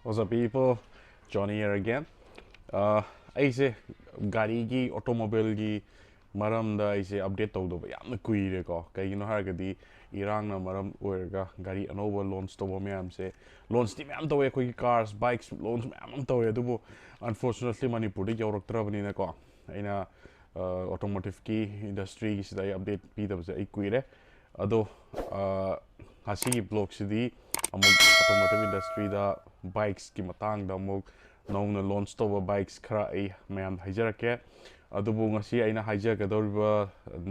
What's up, people? Johnny here again. ꯑꯩꯁꯦ ꯒꯥꯔꯤꯒꯤ ꯑꯣꯇꯣꯃꯣꯕꯥꯏꯜꯒꯤ ꯃꯔꯝꯗ ꯑꯩꯁꯦ ꯑꯞꯗꯦꯠ ꯇꯧꯗꯕ ꯌꯥꯝꯅ ꯀꯨꯏꯔꯦꯀꯣ. ꯀꯩꯒꯤꯅꯣ ꯍꯥꯏꯔꯒꯗꯤ ꯏꯔꯥꯡꯅ ꯃꯔꯝ ꯑꯣꯏꯔꯒ ꯒꯥꯔꯤ ꯑꯅꯧꯕ ꯂꯣꯟꯆ ꯇꯧꯕ ꯃꯌꯥꯝꯁꯦ ꯂꯣꯟꯆꯇꯤ ꯃꯌꯥꯝ ꯇꯧꯋꯦ. ꯑꯩꯈꯣꯏꯒꯤ ꯀꯥꯔꯁ ꯕꯥꯏꯛꯁ ꯂꯣꯟꯆ ꯃꯌꯥꯝ ꯑꯃ ꯇꯧꯋꯦ. ꯑꯗꯨꯕꯨ ꯑꯟꯐꯣꯔꯆꯨꯅꯦꯠꯂꯤ ꯃꯅꯤꯄꯨꯔꯗ ꯌꯧꯔꯛꯇ꯭ꯔꯕꯅꯤꯅꯀꯣ. ꯑꯩꯅ ꯑꯣꯇꯣꯃꯣꯇꯤꯚꯀꯤ ꯏꯟꯗꯁꯇ꯭ꯔꯤꯒꯤꯁꯤꯗ ꯑꯩ ꯑꯞꯗꯦꯠ ꯄꯤꯗꯕꯁꯦ ꯑꯩ ꯀꯨꯏꯔꯦ. ꯑꯗꯣ ꯉꯁꯤꯒꯤ ꯕ꯭ꯂꯣꯒꯁꯤꯗꯤ ꯑꯃꯨꯛ ꯑꯣꯇꯣꯃꯣꯇꯤꯚ ꯏꯟꯗꯁꯇ꯭ꯔꯤꯗ ꯕꯥꯏꯛꯁꯀꯤ ꯃꯇꯥꯡꯗ ꯑꯃꯨꯛ ꯅꯧꯅ ꯂꯣꯟꯆ ꯇꯧꯕ ꯕꯥꯏꯛꯁ ꯈꯔ ꯑꯩ ꯃꯌꯥꯝꯗ ꯍꯥꯏꯖꯔꯛꯀꯦ. ꯑꯗꯨꯕꯨ ꯉꯁꯤ ꯑꯩꯅ ꯍꯥꯏꯖꯒꯗꯧꯔꯤꯕ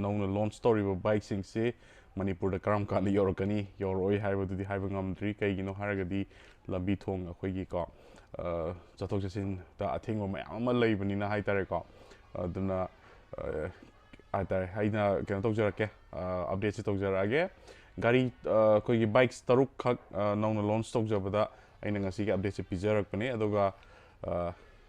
ꯅꯧꯅ ꯂꯣꯟꯆ ꯇꯧꯔꯤꯕ ꯕꯥꯏꯛꯁꯤꯡꯁꯤ ꯃꯅꯤꯄꯨꯔꯗ ꯀꯔꯝ ꯀꯥꯟꯗ ꯌꯧꯔꯛꯀꯅꯤ ꯌꯧꯔꯛꯑꯣꯏ ꯍꯥꯏꯕꯗꯨꯗꯤ ꯍꯥꯏꯕ ꯉꯝꯗ꯭ꯔꯤ. ꯀꯩꯒꯤꯅꯣ ꯍꯥꯏꯔꯒꯗꯤ ꯂꯝꯕꯤ ꯊꯣꯡ ꯑꯩꯈꯣꯏꯒꯤꯀꯣ ꯆꯠꯊꯣꯛ ꯆꯠꯁꯤꯟꯗ ꯑꯊꯤꯡꯕ ꯃꯌꯥꯝ ꯑꯃ ꯂꯩꯕꯅꯤꯅ ꯍꯥꯏꯇꯥꯔꯦꯀꯣ. ꯑꯗꯨꯅ ꯍꯥꯏꯇꯥꯔꯦ ꯑꯩꯅ ꯀꯩꯅꯣ ꯇꯧꯖꯔꯛꯀꯦ, ꯑꯞꯗꯦꯠꯁꯦ ꯇꯧꯖꯔꯛꯑꯒꯦ. ꯒꯥꯔꯤ ꯑꯩꯈꯣꯏꯒꯤ ꯕꯥꯏꯛꯁ 3ꯈꯛ ꯅꯧꯅ ꯂꯣꯟꯆ ꯇꯧꯖꯕꯗ ꯑꯩꯅ ꯉꯁꯤꯒꯤ ꯑꯞꯗꯦꯠꯁꯦ ꯄꯤꯖꯔꯛꯄꯅꯦ. ꯑꯗꯨꯒ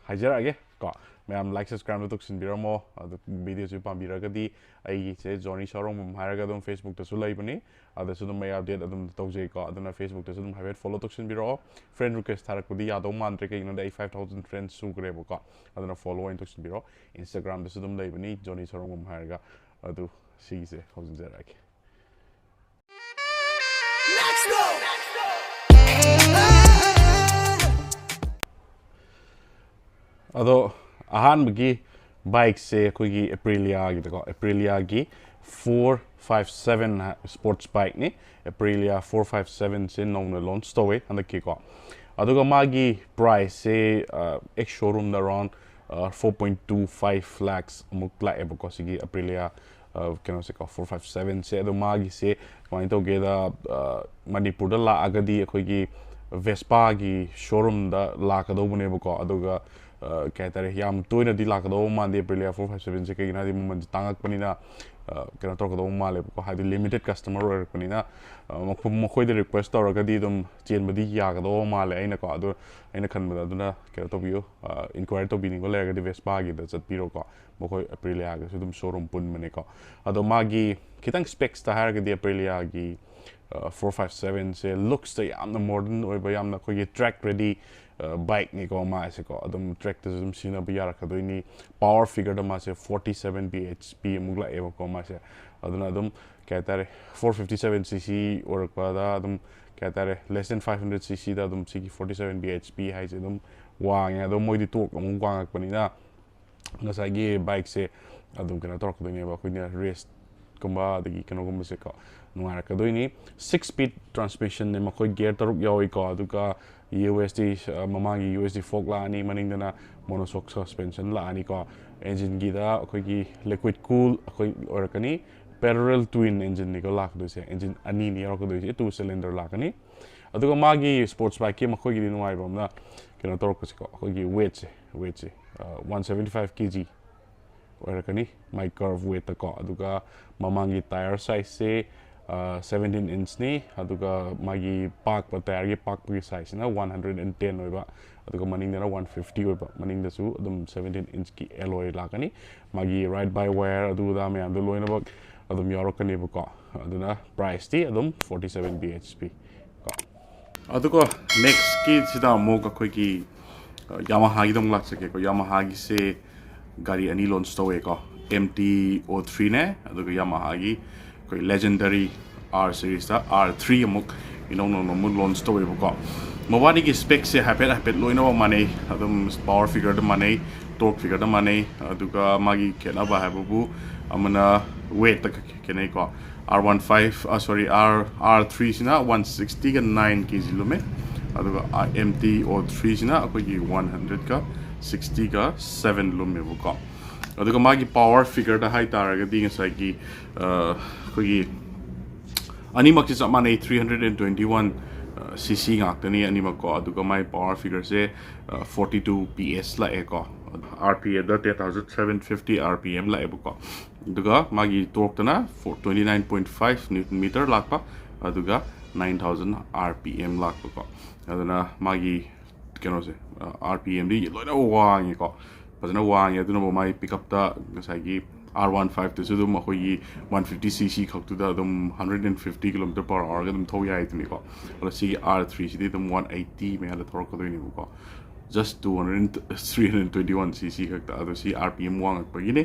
ꯍꯥꯏꯖꯔꯛꯑꯒꯦ ꯀꯣ. ꯃꯌꯥꯝ ꯂꯥꯏꯛ ꯁꯕꯁꯀ꯭ꯔꯥꯏꯕ ꯇꯧꯁꯤꯟꯕꯤꯔꯝꯃꯣ. ꯑꯗꯨ ꯚꯤꯗꯤꯑꯣꯁꯤ ꯄꯥꯝꯕꯤꯔꯒꯗꯤ ꯑꯩꯒꯤꯁꯦ ꯖꯣꯅꯤ ꯁꯥꯔꯣꯡꯕꯝ ꯍꯥꯏꯔꯒ ꯑꯗꯨꯝ ꯐꯦꯁꯕꯨꯛꯇꯁꯨ ꯂꯩꯕꯅꯤ. ꯑꯗꯁꯨ ꯑꯗꯨꯝ ꯑꯩ ꯑꯞꯗꯦꯠ ꯑꯗꯨꯝ ꯇꯧꯖꯩꯀꯣ. ꯑꯗꯨꯅ ꯐꯦꯁꯕꯨꯛꯇꯁꯨ ꯑꯗꯨꯝ ꯍꯥꯏꯐꯦꯠ ꯐꯣꯂꯣ ꯇꯧꯁꯤꯟꯕꯤꯔꯛꯑꯣ. ꯐ꯭ꯔꯦꯟ ꯔꯤꯀ꯭ꯋꯦꯁ ꯊꯥꯔꯛꯄꯗꯤ ꯌꯥꯗꯧ ꯃꯥꯟꯗ꯭ꯔꯦ. ꯀꯩꯒꯤꯅꯣꯗ ꯑꯩ 5,000 ꯐ꯭ꯔꯦꯟds ꯁꯨꯈ꯭ꯔꯦꯕꯀꯣ. ꯑꯗꯨꯅ ꯐꯣꯂꯣ ꯑꯣꯏꯅ ꯇꯧꯁꯤꯟꯕꯤꯔꯛꯑꯣ. ꯏꯟꯁꯇꯥꯒ꯭ꯔꯥꯝꯗꯁꯨ ꯑꯗꯨꯝ ꯂꯩꯕꯅꯤ, ꯖꯣꯅꯤ ꯁꯥꯔꯣꯡꯕꯝ ꯍꯥꯏꯔꯒ. ꯑꯗꯨ ꯁꯤꯒꯤꯁꯦ ꯍꯧꯖꯤꯟꯖꯔꯛꯑꯒꯦ. ꯑꯗꯣ ꯑꯍꯥꯟꯕꯒꯤ ꯕꯥꯏꯛꯁꯦ ꯑꯩꯈꯣꯏꯒꯤ ꯑꯦꯄ꯭ꯔꯤꯂꯤꯌꯥꯒꯤꯗꯀꯣ. ꯑꯦꯄ꯭ꯔꯤꯂꯤꯌꯥꯒꯤ 457 ꯁ꯭ꯄꯣꯔꯠꯁ ꯕꯥꯏꯛꯅꯤ. ꯑꯦꯄ꯭ꯔꯤꯂꯤꯌꯥ 457ꯁꯦ ꯅꯧꯅ ꯂꯣꯟꯆ ꯇꯧꯋꯦ ꯍꯟꯗꯛꯀꯤꯀꯣ. ꯑꯗꯨꯒ ꯃꯥꯒꯤ ꯄ꯭ꯔꯥꯏꯁꯁꯦ ꯑꯦꯛꯁ ꯁꯣꯔꯨꯝꯗ ꯑꯔꯥꯎꯟ 4.25 lakhs ꯑꯃꯨꯛ ꯂꯥꯛꯑꯦꯕꯀꯣ. ꯁꯤꯒꯤ ꯑꯦꯄ꯭ꯔꯤꯂꯤꯌꯥ ꯀꯩꯅꯣꯁꯦꯀꯣ 457ꯁꯦ. ꯑꯗꯣ ꯃꯥꯒꯤꯁꯦ ꯀꯃꯥꯏꯅ ꯇꯧꯒꯦꯗ ꯃꯅꯤꯄꯨꯔꯗ ꯂꯥꯛꯑꯒꯗꯤ ꯑꯩꯈꯣꯏꯒꯤ ꯚꯦꯁꯄꯥꯒꯤ ꯁꯣꯔꯨꯝꯗ ꯂꯥꯛꯀꯗꯧꯕꯅꯦꯕꯀꯣ. ꯑꯗꯨꯒ ꯀꯩ ꯍꯥꯏꯇꯥꯔꯦ ꯌꯥꯝ ꯇꯣꯏꯅꯗꯤ ꯂꯥꯛꯀꯗꯧꯕ ꯃꯥꯟꯗꯦ ꯑꯦꯄ꯭ꯔꯤꯂꯤꯌꯥ 457ꯁꯦ. ꯀꯩꯒꯤꯅꯣ ꯍꯥꯏꯗꯤ ꯃꯃꯜꯁꯦ ꯇꯥꯡꯉꯛꯄꯅꯤꯅ ꯀꯩꯅꯣ ꯇꯧꯔꯛꯀꯗꯧꯕ ꯃꯥꯜꯂꯦꯕꯀꯣ. ꯍꯥꯏꯗꯤ ꯂꯤꯃꯤꯇꯦꯠ ꯀꯁꯇꯃꯔ ꯑꯣꯏꯔꯛꯄꯅꯤ나 ꯃꯈꯣꯏꯗ ꯔꯤꯀ꯭ꯋꯦꯁ ꯇꯧꯔꯒꯗꯤ ꯑꯗꯨꯝ ꯆꯦꯟꯕꯗꯤ ꯌꯥꯒꯗꯧꯕ ꯃꯥꯜꯂꯦ ꯑꯩꯅꯀꯣ. ꯑꯗꯣ ꯑꯩꯅ ꯈꯟꯕꯗ ꯑꯗꯨꯅ ꯀꯩꯅꯣ ꯇꯧꯕꯤꯌꯨ, ꯏꯟꯀ꯭ꯋꯥꯏꯔꯤ ꯇꯧꯕꯤꯅꯤꯡꯕ ꯂꯩꯔꯒꯗꯤ ꯚꯦꯁꯄꯥꯒꯤꯗ ꯆꯠꯄꯤꯔꯣꯀꯣ. ꯃꯈꯣꯏ ꯑꯦꯄ꯭ꯔꯤꯂꯤꯌꯥꯒꯁꯨ ꯑꯗꯨꯝ ꯁꯣꯔꯨꯝ ꯄꯨꯟꯕꯅꯦꯀꯣ. ꯑꯗꯣ ꯃꯥꯒꯤ ꯈꯤꯇꯪ ꯁ꯭ꯄꯦꯛꯁꯇ ꯍꯥꯏꯔꯒꯗꯤ ꯑꯦꯄ꯭ꯔꯤꯂꯤꯌꯥꯒꯤ 457ꯁꯦ ꯂꯨꯛꯁꯇ ꯌꯥꯝꯅ ꯃꯣꯗꯔꯟ ꯑꯣꯏꯕ, ꯌꯥꯝꯅ ꯑꯩꯈꯣꯏꯒꯤ ꯇ꯭ꯔꯦꯛ ꯔꯦꯗꯤ ꯕꯥꯏꯛꯅꯤꯀꯣ ꯃꯥꯁꯦꯀꯣ. ꯑꯗꯨꯝ ꯇ꯭ꯔꯦꯛꯇꯁꯨ ꯑꯗꯨꯝ ꯁꯤꯖꯤꯟꯅꯕ ꯌꯥꯔꯛꯀꯗꯣꯏꯅꯤ. ꯄꯥꯋꯔ ꯐꯤꯒꯔꯗ ꯃꯥꯁꯦ 47 bhp ꯑꯃꯨꯛ ꯂꯥꯛꯑꯦꯕꯀꯣ ꯃꯥꯁꯦ. ꯑꯗꯨꯅ ꯑꯗꯨꯝ ꯀꯩ ꯍꯥꯏꯇꯥꯔꯦ 457cc ꯑꯣꯏꯔꯛꯄꯗ ꯑꯗꯨꯝ ꯀꯩ ꯍꯥꯏꯇꯥꯔꯦ ꯂꯦꯁ ꯗꯦꯟ 500cc ꯑꯗꯨꯝ ꯁꯤꯒꯤ 47 bhp ꯍꯥꯏꯁꯦ ꯑꯗꯨꯝ ꯋꯥꯡꯉꯦ. ꯑꯗꯣ ꯃꯣꯏꯗꯤ ꯇꯣꯛ ꯑꯃꯨꯛ ꯋꯥꯡꯉꯛꯄꯅꯤꯅ ꯉꯁꯥꯏꯒꯤ ꯕꯥꯏꯛꯁꯦ ꯑꯗꯨꯝ ꯀꯩꯅꯣ ꯇꯧꯔꯛꯀꯗꯣꯏꯅꯦꯕ. ꯑꯩꯈꯣꯏꯅ ꯔꯦꯁꯀꯨꯝꯕ ꯑꯗꯒꯤ ꯀꯩꯅꯣꯒꯨꯝꯕꯁꯦꯀꯣ ꯅꯨꯡꯉꯥꯏꯔꯛꯀꯗꯣꯏꯅꯤ. 6-speed ꯇ꯭ꯔꯥꯟꯁꯃꯤꯁꯟꯅꯦ. ꯃꯈꯣꯏ ꯒꯤꯌꯔ 3 ꯌꯥꯎꯏꯀꯣ. ꯑꯗꯨꯒ USD ꯃꯃꯥꯡꯒꯤ USD ꯐꯣꯛ ꯂꯥꯛꯑꯅꯤ. ꯃꯅꯤꯡꯗꯅ ꯃꯣꯅꯣꯁꯣꯛ ꯁꯁꯄꯦꯟꯁꯟ ꯂꯥꯛꯑꯅꯤꯀꯣ. ꯑꯦꯟꯖꯤꯟꯒꯤꯗ ꯑꯩꯈꯣꯏꯒꯤ ꯂꯤꯀ꯭ꯋꯤꯗ ꯀꯨꯜ ꯑꯩꯈꯣꯏ ꯑꯣꯏꯔꯛꯀꯅꯤ. ꯄꯦꯔꯦꯂꯦꯜ ꯇ꯭ꯋꯤꯟ ꯑꯦꯟꯖꯤꯟꯅꯤꯀꯣ ꯂꯥꯛꯀꯗꯣꯏꯁꯦ. ꯑꯦꯟꯖꯤꯟ ꯑꯅꯤꯅꯤ ꯌꯥꯎꯔꯛꯀꯗꯣꯏꯁꯦ. 2 cylinder ꯂꯥꯛꯀꯅꯤ. ꯑꯗꯨꯒ ꯃꯥꯒꯤ ꯁ꯭ꯄꯣꯔꯠꯁ ꯕꯥꯏꯛꯀꯤ ꯃꯈꯣꯏꯒꯤꯗꯤ ꯅꯨꯡꯉꯥꯏꯕ ꯑꯃꯅ ꯀꯩꯅꯣ ꯇꯧꯔꯛꯄꯁꯦꯀꯣ. ꯑꯩꯈꯣꯏꯒꯤ ꯋꯦꯠꯁꯦ 175 kg ꯑꯣꯏꯔꯛꯀꯅꯤ ꯃꯥꯏ ꯀꯔꯚ ꯋꯦꯠꯇꯀꯣ. ꯑꯗꯨꯒ ꯃꯃꯥꯡꯒꯤ ꯇꯥꯌꯔ ꯁꯥꯏꯖꯁꯦ 17 inchꯅꯤ. ꯑꯗꯨꯒ ꯃꯥꯒꯤ ꯄꯥꯛꯄ ꯇꯥꯌꯔꯒꯤ ꯄꯥꯛꯄꯒꯤ ꯁꯥꯏꯖꯁꯤꯅ 110 ꯑꯣꯏꯕ. ꯑꯗꯨꯒ ꯃꯅꯤꯡꯗꯅ 150 ꯑꯣꯏꯕ. ꯃꯅꯤꯡꯗꯁꯨ ꯑꯗꯨꯝ 17 inchꯀꯤ ꯑꯦꯂꯣꯏ ꯂꯥꯛꯀꯅꯤ. ꯃꯥꯒꯤ ꯔꯥꯏꯠ ꯕꯥꯏ ꯋꯥꯌꯔ ꯑꯗꯨꯗ ꯃꯌꯥꯝꯗꯣ ꯂꯣꯏꯅꯃꯛ ꯑꯗꯨꯝ ꯌꯥꯎꯔꯛꯀꯅꯦꯕꯀꯣ. ꯑꯗꯨꯅ ꯄ꯭ꯔꯥꯏꯁꯇꯤ ꯑꯗꯨꯝ 47 bhp ꯀꯣ. ꯑꯗꯨꯒ ꯅꯦꯛꯁꯀꯤꯁꯤꯗ ꯑꯃꯨꯛ ꯑꯩꯈꯣꯏꯒꯤ ꯌꯥꯃꯥꯍꯥꯒꯤꯗ ꯑꯃꯨꯛ ꯂꯥꯛꯆꯒꯦꯀꯣ. ꯌꯥꯃꯥꯍꯥꯒꯤꯁꯦ ꯒꯥꯔꯤ ꯑꯅꯤ ꯂꯣꯟꯆ ꯇꯧꯋꯦꯀꯣ. MT-03ꯅꯦ. ꯑꯗꯨꯒ ꯌꯥꯃꯥꯍꯥꯒꯤ ꯑꯩꯈꯣꯏ ꯂꯦꯖꯦꯟꯗꯔꯤ R ꯁꯤꯔꯤꯁꯇ R3 ꯑꯃꯨꯛ ꯏꯅꯧ ꯅꯧꯅ ꯑꯃꯨꯛ ꯂꯣꯟꯆ ꯇꯧꯋꯦꯕꯀꯣ. ꯃꯕꯥꯅꯤꯒꯤ ꯁ꯭ꯄꯦꯛꯁꯦ ꯍꯥꯏꯐꯦꯠ ꯂꯣꯏꯅꯃꯛ ꯃꯥꯟꯅꯩ. ꯑꯗꯨꯝ ꯄꯥꯋꯔ ꯐꯤꯒꯔꯗ ꯃꯥꯟꯅꯩ, ꯇꯣꯔꯛ ꯐꯤꯒꯔꯗ ꯃꯥꯟꯅꯩ. ꯑꯗꯨꯒ ꯃꯥꯒꯤ ꯈꯦꯠꯅꯕ ꯍꯥꯏꯕꯕꯨ ꯑꯃꯅ ꯋꯦꯠꯇ ꯈꯦꯠꯅꯩꯀꯣ. R3ꯁꯤꯅ 169 kg ꯂꯨꯝꯃꯦ. ꯑꯗꯨꯒ MT-03ꯁꯤꯅ ꯑꯩꯈꯣꯏꯒꯤ 160.7 ꯂꯨꯝꯃꯦꯕꯀꯣ. ꯑꯗꯨꯒ ꯃꯥꯒꯤ ꯄꯥꯋꯔ ꯐꯤꯒꯔꯗ ꯍꯥꯏꯇꯥꯔꯒꯗꯤ ꯉꯁꯥꯏꯒꯤ ꯑꯩꯈꯣꯏꯒꯤ ꯑꯅꯤꯃꯛꯁꯦ ꯆꯞ ꯃꯥꯟꯅꯩ. 321 cc ꯉꯥꯛꯇꯅꯤ ꯑꯅꯤꯃꯛꯀꯣ. ꯑꯗꯨꯒ ꯃꯥꯒꯤ ꯄꯥꯋꯔ ꯐꯤꯒꯔꯁꯦ 42 PS ꯂꯥꯛꯑꯦꯀꯣ. RPMꯗ 10,750 RPM ꯂꯥꯛꯑꯦꯕꯀോ. ꯑꯗꯨꯒ ꯃꯥꯒꯤ ꯇꯣꯔꯛꯇꯅ 29.5 ꯅ꯭ꯌꯨꯇꯟ ꯃꯤꯇꯔ ꯂꯥꯛꯄ. ꯑꯗꯨꯒ 9,000 RPM ꯂꯥꯛꯄꯀꯣ. ꯑꯗꯨꯅ ꯃꯥꯒꯤ ꯀꯩꯅꯣꯁꯦ RPMꯗꯤ ꯂꯣꯏꯅ ꯋꯥꯡꯉꯦꯀꯣ. ꯐꯖꯅ ꯋꯥꯡꯉꯦ. ꯑꯗꯨꯅꯕꯨ ꯃꯥꯒꯤ ꯄꯤꯛꯑꯞꯇ ꯉꯁꯥꯏꯒꯤ R15 to sudum akhoi 150cc khaktuda dum 150 km/h ga dum thau yai tuni ko ala si R3 si dum 180 me hala thor ko doi ni ko just 321cc khakta ado si rpm wang pagine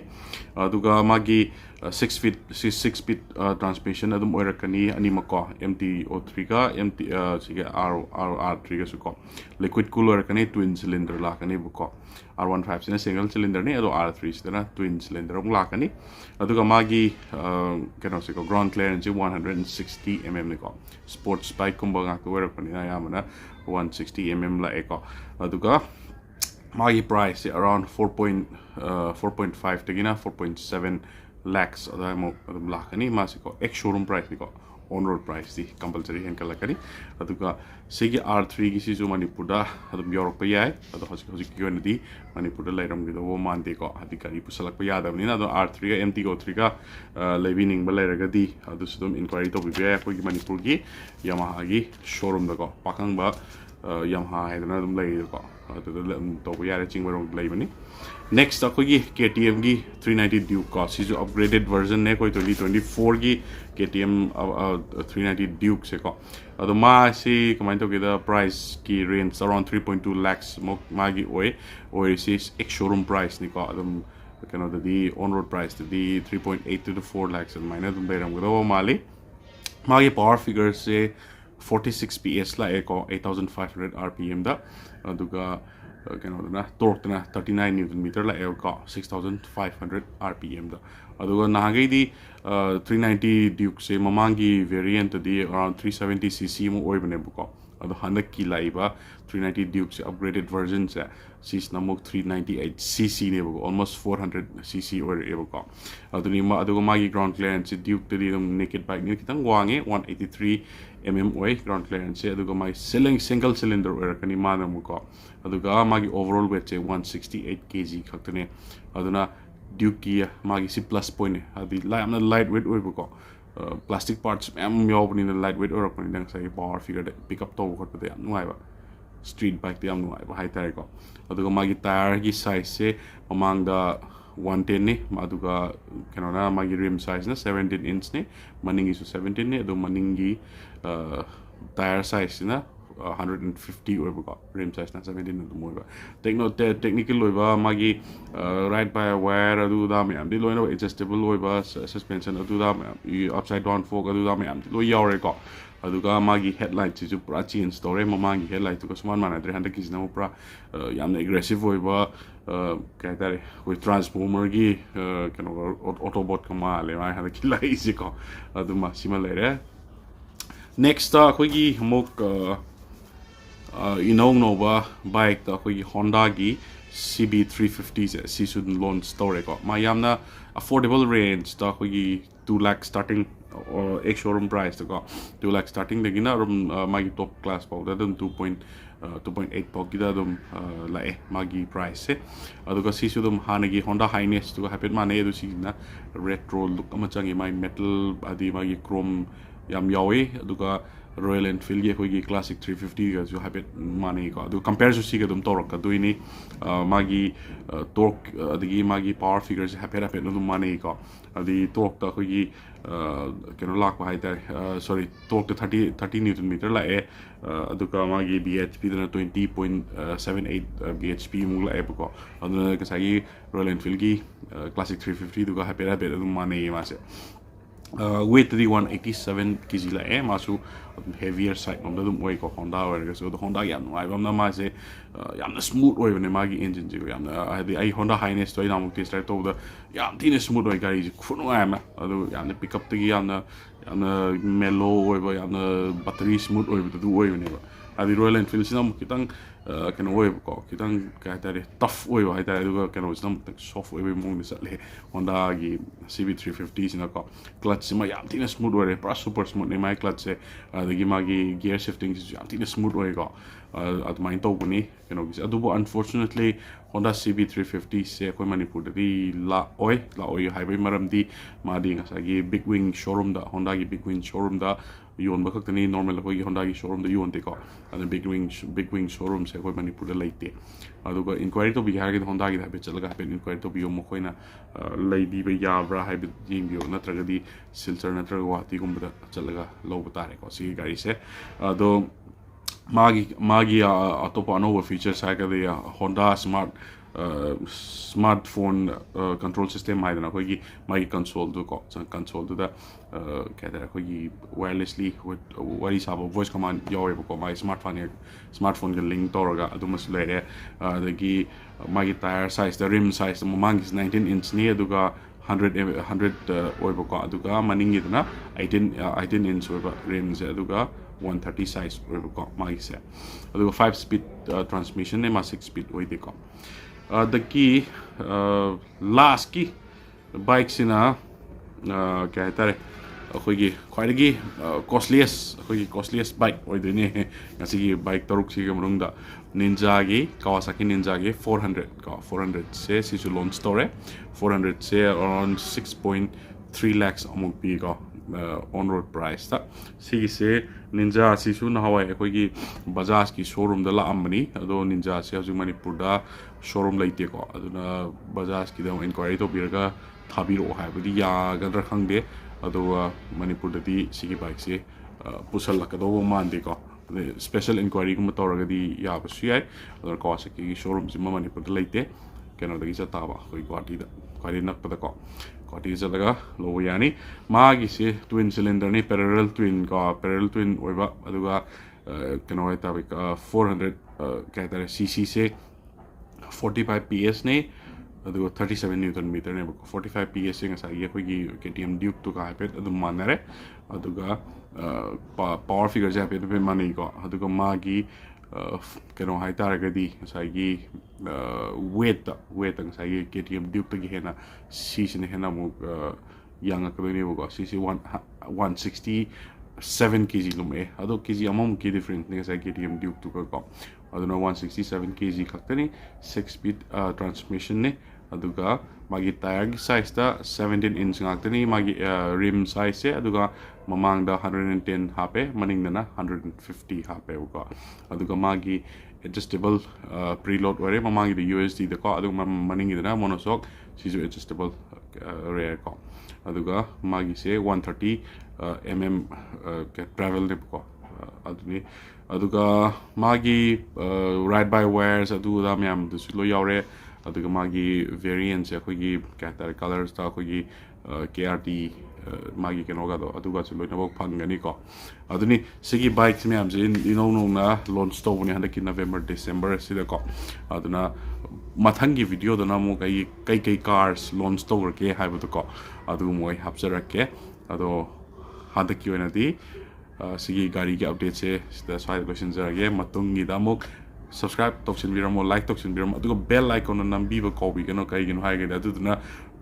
aduga magi 6 speed transmission adum oirakani anima ko MT03 ga MT sige R3 ga su ko liquid cooler kani twin cylinder la kani bu ko R15 sina single cylinder ni ado R3 sina twin cylinder ong la kani aduga magi kano se ko ground clearance 160 mm ni ko sports bike kumba nga ko oirakani na yamana 160 mm la eko aduga magi price around 4.5 tagina 4.7 lakhs adamo adum lakani masiko ex showroom price ni ko on road price di compulsory hen kalakani aduga segi R3 gi sisu manipurda adum yorok pa yai adu hosik ki onadi manipurda lairam gi do mande ko adikari pusalak pa yada ni na do R3 ga MT03 ga levining ba lairaga di adu sudum inquiry to bi ya ko gi manipur gi yamaha gi showroom da ko pakang ba yamaha haidana dum lai ko adu to ba yara chingbarong lai bani next akogi KTM gi 390 Duke ko sisu upgraded version ne koi 2024 gi KTM 390 Duke se ko adu ma si comment to the price ki range around 3.2 lakhs magi oi si ex showroom price ni ko adum kano the on road price the 3.8 to the 4 lakhs and minus dum beram go mali magi power figure se 46 PS la eko 8500 rpm da aduga kano na torque na 39 newton meter la eko 6500 rpm da aduga nagai di 390 Duke se mamangi variant di around 370cc mo oi bane buko adu hanak ki laiba 390 Duke se upgraded version se sis namok 398cc ne buko almost 400cc or buko adu ni ma aduga magi ground clearance Duke di naked bike ni kitang wange 183 mm oi ground clearance aduga mai single cylinder or kani mana muko aduga magi overall weight 168 kg khaktane aduna Duke ki magi si plus point adi amna lightweight oi buko plastic parts am yobni na lightweight or kani dang sai power figure pick up to ko de nuai ba street bike de am nuai ba high tire ko aduga magi tire gi size se among the 110 ni aduga kanona magi rim size na 17 inch ni maning is 17 ni adu maning gi tire size na 150 oiba rim size na 17 adu moiba technical oiba magi right by wire adu da me am di loina adjustable oiba suspension adu da upside down fork adu da me am lo yaure ko aduga magi headlight ji pura change tore mamangi headlight to sman mana 300 kg na pura yamna aggressive oiba kaya tare koi transformer gi kano autobot kama le mai hada kilai ji ko adu ma sima le next koi gi mok inong nova bike ta koi Honda gi CB350 se si sudden launch store ko ma yamna affordable range ta koi 2 lakh starting or ex showroom price to go 2 lakh starting the gina room magi top class powder dum 2.8 pokida dum la magi price se aduga si sudum hanagi Honda Highness to happen mane edu si na retro look amachangi mai metal adi magi chrome yam yawi aduga Royal Enfield ye koi classic 350 ga jo habit mane ko adu compare to si ga dum torok ka duini magi torque adigi magi power figures habit no mane ko adi torque ta koi kano lak ba haidar sorry torque to 30 newton meter la aduka magi bhp dana 20.78 bhp mu la ko adu ka sai Royal Enfield gi classic 350 duga habit adu mane ma se weight the 187 kg la masu heavier side on the way ko Honda or so the Honda yam I am na ma se yam na smooth way ne magi engine ji yam I Honda Highness to ina mukti start to the yam tin smooth way gari ji khunu am adu yam ne pick up the yam na mellow way yam na battery smooth way to do way ne adi Royal Enfield sina kitang kano way ko kitang ka tare tough way wa tare du kano sina soft way mo ni sa le Honda gi CB350 sina ko clutch ma yam tin smooth way pra super smooth ne mai clutch se adi magi gear shifting ji yam tin smooth way ko at main to ko ni kano gi adu unfortunately Honda CB350 se ko manipur di la oi highway maram di ma di nga sa gi big wing showroom da Honda gi big wing showroom da ꯌꯣꯟꯕ ꯈꯛꯇꯅꯤ normal ꯑꯩꯈꯣꯏꯒꯤ ꯍꯣꯟꯗꯥꯒꯤ ꯁꯣꯔꯨꯝꯗ ꯌꯣꯟꯗꯦꯀꯣ ꯑꯗꯨꯅ big wing ꯁꯣꯔꯨꯝꯁꯦ ꯑꯩꯈꯣꯏ ꯃꯅꯤꯄꯨꯔꯗ ꯂꯩꯇꯦ ꯑꯗꯨꯒ enquiry ꯇꯧꯕꯤꯒꯦ ꯍꯥꯏꯔꯒꯗꯤ ꯍꯣꯟꯗꯥꯒꯤꯗ ꯍꯥꯏꯐꯦꯠ ꯆꯠꯂꯒ ꯍꯥꯏꯐꯦꯠ ꯏꯟꯀ꯭ꯋꯥꯏꯔꯤ ꯇꯧꯕꯤꯌꯣ ꯃꯈꯣꯏꯅ ꯂꯩꯕꯤꯕ ꯌꯥꯕ꯭ꯔꯥ ꯍꯥꯏꯕꯗꯨ ꯌꯦꯡꯕꯤꯌꯣ ꯅꯠꯇ꯭ꯔꯒꯗꯤ ꯁꯤꯜꯆꯔ ꯅꯠꯇ꯭ꯔꯒ ꯒꯨꯋꯥꯍꯥꯇꯤꯒꯨꯝꯕꯗ ꯆꯠꯂꯒ ꯂꯧꯕ ꯇꯥꯔꯦꯀꯣ ꯁꯤꯒꯤ ꯒꯥꯔꯤꯁꯦ ꯑꯗꯣ ꯃꯥꯒꯤ ꯑꯇꯣꯞꯄ ꯑꯅꯧꯕ ꯐꯤꯆꯔꯁ ꯍꯥꯏꯔꯒꯗꯤ ꯍꯣꯟꯗꯥ ꯁ꯭ꯃꯥꯔꯠꯐꯣꯟ ꯀꯟꯇ꯭ꯔꯣꯜ ꯁꯤꯁꯇꯦꯝ ꯍꯥꯏꯗꯅ ꯑꯩꯈꯣꯏꯒꯤ ꯃꯥꯒꯤ ꯀꯟꯁꯣꯜꯗꯨꯀꯣ ꯀꯟꯁꯣꯜꯗꯨꯗ ꯀꯩ ꯍꯥꯏꯇꯥꯔꯦ ꯑꯩꯈꯣꯏꯒꯤ ꯋꯥꯌꯔꯂꯦꯁꯂꯤ ꯋꯥꯔꯤ ꯁꯥꯕ ꯚꯣꯏꯁ ꯀꯃꯥꯟ ꯌꯥꯎꯋꯦꯕꯀꯣ ꯃꯥꯒꯤ ꯁ꯭ꯃꯥꯔꯠꯐꯣꯟꯒ ꯂꯤꯡ ꯇꯧꯔꯒ ꯑꯗꯨꯃꯁꯨ ꯂꯩꯔꯦ ꯑꯗꯒꯤ ꯃꯥꯒꯤ ꯇꯥꯌꯔ ꯁꯥꯏꯖꯇ ꯔꯤꯝ ꯁꯥꯏꯖꯇ ꯃꯃꯥꯡꯒꯤꯁꯤ 19 ꯏꯟꯆꯅꯤ ꯑꯗꯨꯒ 100 ꯑꯣꯏꯕꯀꯣ ꯑꯗꯨꯒ ꯃꯅꯤꯡꯒꯤꯗꯨꯅ 18 ꯏꯟꯆ ꯑꯣꯏꯕ ꯔꯤꯝꯁꯦ ꯑꯗꯨꯒ 130 ꯁꯥꯏꯖ ꯑꯣꯏꯕꯀꯣ ꯃꯥꯒꯤꯁꯦ ꯑꯗꯨꯒ 5 ꯁ꯭ꯄꯤꯠ ꯇ꯭ꯔꯥꯟꯁꯃꯤꯁꯟꯅꯦ ꯃꯥ 6 ꯁ꯭ꯄꯤꯠ ꯑꯣꯏꯗꯦꯀꯣ ꯑꯗꯒꯤ ꯂꯥꯁꯀꯤ ꯕꯥꯏꯛꯁꯤꯅ ꯀꯩ ꯍꯥꯏꯇꯥꯔꯦ ꯑꯩꯈꯣꯏꯒꯤ ꯈ꯭ꯋꯥꯏꯗꯒꯤ ꯀꯣꯁꯂꯤꯌꯁ ꯕꯥꯏꯛ ꯑꯣꯏꯗꯣꯏꯅꯦ ꯉꯁꯤꯒꯤ ꯕꯥꯏꯛ ꯇꯔꯨꯛꯁꯤꯒꯤ ꯃꯅꯨꯡꯗ ꯀꯋꯥꯁꯥꯀꯤ ꯅꯤꯟꯖꯥꯒꯤ 400 ꯀꯣ 400ꯁꯦ ꯁꯤꯁꯨ ꯂꯣꯟꯆ ꯇꯧꯔꯦ 400ꯁꯦ ꯑꯔꯥꯎꯟ 6.3 lakhs ꯑꯃꯨꯛ ꯄꯤꯀꯣ ꯑꯣꯟ ꯔꯣड ꯄ꯭ꯔꯥꯏꯁꯇ ꯁꯤꯒꯤꯁꯦ ꯅꯤꯟꯖꯥ ꯑꯁꯤꯁꯨ ꯅꯍꯥꯟꯋꯥꯏ ꯑꯩꯈꯣꯏꯒꯤ ꯕꯖꯥꯖꯀꯤ ꯁꯣꯔꯨꯝꯗ ꯂꯥꯛꯑꯝꯕꯅꯤ ꯑꯗꯣ ꯅꯤꯟꯖꯥꯁꯦ ꯍꯧꯖꯤꯛ ꯃꯅꯤꯄꯨꯔꯗ ꯁꯣꯔꯨꯝ ꯂꯩꯇꯦꯀꯣ ꯑꯗꯨꯅ ꯕꯖꯥꯖꯀꯤꯗ ꯏꯟꯀ꯭ꯋꯥꯏꯔꯤ ꯇꯧꯕꯤꯔꯒ ꯊꯥꯕꯤꯔꯛꯑꯣ ꯍꯥꯏꯕꯗꯤ ꯌꯥꯒꯗ꯭ꯔꯥ ꯈꯪꯗꯦ ꯑꯗꯨꯒ ꯃꯅꯤꯄꯨꯔꯗꯗꯤ ꯁꯤꯒꯤ ꯕꯥꯏꯛꯁꯦ ꯄꯨꯁꯜꯂꯛꯀꯗꯧꯕ ꯃꯥꯟꯗꯦꯀꯣ ꯁ꯭ꯄꯦꯁꯦꯜ ꯏꯟꯀ꯭ꯋꯥꯏꯔꯤꯒꯨꯝꯕ ꯇꯧꯔꯒꯗꯤ ꯌꯥꯕꯁꯨ ꯌꯥꯏ ꯑꯗꯨꯅ ꯀꯋꯥꯁꯥꯀꯤꯒꯤ ꯁꯣꯔꯨꯝꯁꯤꯃ ꯃꯅꯤꯄꯨꯔꯗ ꯂꯩꯇꯦ ꯀꯩꯅꯣꯗꯒꯤ ꯆꯠꯇꯥꯕ ꯑꯩꯈꯣꯏ ꯒꯨꯋꯥꯍꯥꯇꯤꯗ ꯈ꯭ꯋꯥꯏꯗꯒꯤ ꯅꯛꯄꯗꯀꯣ ꯒꯨꯋꯥꯍꯥꯇꯤꯗ ꯆꯠꯂꯒ ꯂꯧꯕ ꯌꯥꯅꯤ ꯃꯥꯒꯤꯁꯦ ꯇ꯭ꯋꯤꯟ ꯁꯤꯂꯤꯟꯗꯔꯅꯤ ꯄꯦꯔꯦꯂꯦꯜ ꯇ꯭ꯋꯤꯟ ꯑꯣꯏꯕ ꯑꯗꯨꯒ ꯀꯩꯅꯣ ꯍꯥꯏꯇꯥꯔꯦ 400 ꯀꯩ ꯍꯥꯏꯇꯥꯔꯦ CCꯁꯦ 45 PS ꯅꯦ ꯑꯗꯨꯒ 37 न्यूटन मीटरनेबको 45 PS से ngसाई अखोगी KTM Duke तो का हाइपेट अदुम मानरे अदुगा पावर फिगर जे हाइपेट पे माने को अदुगा मागी कनो हाइ तारगदी ngसाई वेट ngसाई KTM Duke तो गी हेना सीसने हेना मु yang akadonebको CC 167 kg lume ado kg amom ki different ne ngसाई KTM Duke तो को अदुना 167 kg खक्तनी 6 speed transmission ने अदुगा मागी टायर की साइज ता 17 इंच ngakतनी मागी rim size से अदुगा ममांग दा 110 हापे मनिंग दना 150 हापे उका अदुगा मागी adjustable preload वरे ममांग दा USD दा को अदुगा मनिंग दना monoshock सिजु adjustable rear को अदुगा मागी से 130 mm travel ने को अदुनी अदुगा मागी ride by wires अदुगा मैम दुसु लो यावरे अदुगा मागी variants अखोगी क्या तारे colors ता अखोगी KRT मागी केनोगादो अदुगा चलो नबो फंगनी को अदुनी सिगी बाइक्स मैम जे इनोना लॉन्च तौबने हंदकी नवंबर डिसेंबर सिदा को अदुना मथंगी वीडियो दना मो कई कार्स लॉन्च तौरके हाइबदो को अदु मोय हापजरके अदो हंदकी ओइनादी सिगी गाड़ी की अपडेट से सिदा स्वाइड क्वेश्चन जरगे मतुंगी दामुक subscribe तौसिनबिरमो लाइक तौसिनबिरमो अदुगा बेल आइकन नंबीबो कौबिगनो कइगिनो हाइगेदा अदुदुना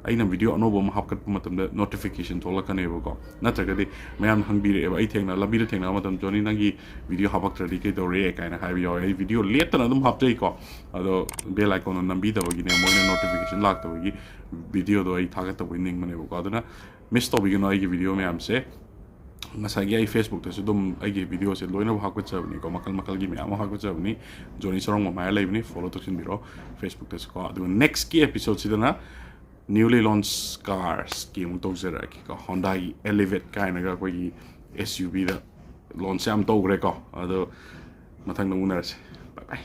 अइना वीडियो अनोबो हापकट मतमदा नोटिफिकेशन थोलकनेबको नत्रगदि मयाम हंगबिरेबा अइ थेंगना लबीर थेंगना मतम जोनी नंगी वीडियो हापकट्रदि कै तौरे काइना हाइबि याव अइ वीडियो लेतना अदुम हापजैको अदो बेल आइकन नंबीदबगिने मोइना नोटिफिकेशन लाक्तबगी वीडियो दो अइ थागतबो निंगमनेबको अदुना मिस तौबिगनो अइगी वीडियो मयामसे ngасagi ai Facebook ta sudum aigi video se loina hakko chabni ko makal gi mya hakko chabni Johny Sarungbam ma laibni follow to sin biro Facebook ta ko adu next ki episode sidana newly launched cars ki mu to zera ki ko Honda Elevate kaina ga ko gi SUV da launch am to gre ko adu mathang nunguna bye bye